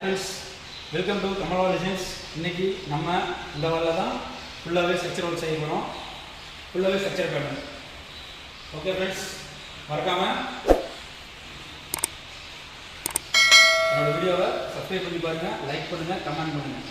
Friends, welcome to Kamal Legends. இன்னைக்கு நம்ம இந்த வரல தான் ஃபுல்லாவே ஸ்ட்ரக்சர் ஒர்க் செய்ய போறோம். ஃபுல்லாவே ஸ்ட்ரக்சர் பேட்டர்ன். ஓகே फ्रेंड्स, மறக்காம என்னோட வீடியோவை சப்ஸ்கிரைப் பண்ணி பாருங்க, லைக் பண்ணுங்க, கமெண்ட் பண்ணுங்க.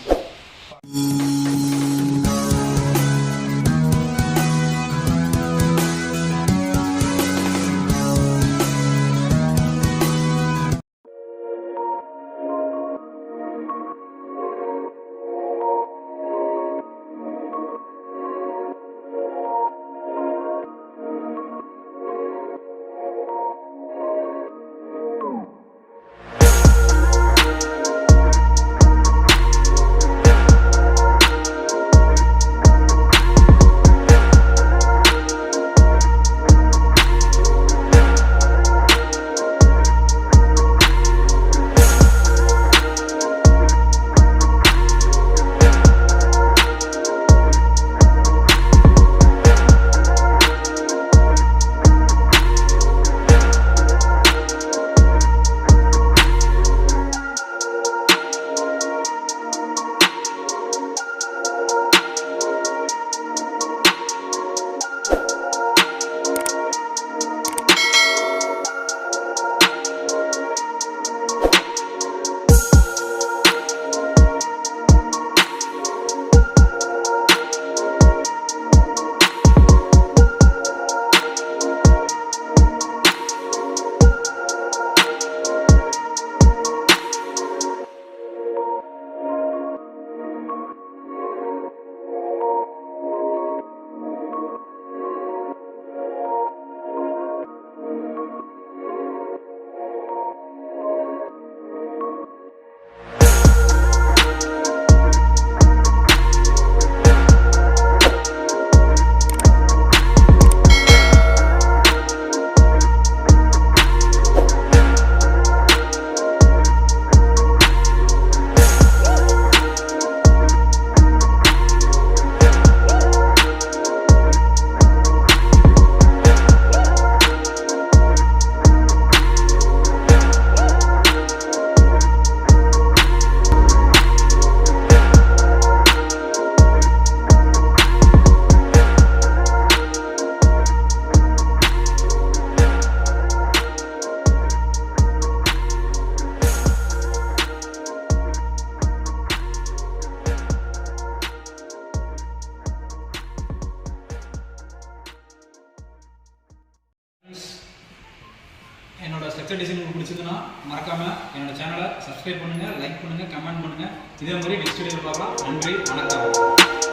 என்னோட ஸ்ட்ரக்சர் டிசைன் உங்களுக்கு பிடிச்சதுன்னா மறக்காம என்னோட சேனலை சப்ஸ்கிரைப் பண்ணுங்க, லைக் பண்ணுங்க, கமெண்ட் பண்ணுங்க. இதே மாதிரி நெக்ஸ்ட் வீடியோவில் பார்க்கலாம். நன்றி, வணக்கம்.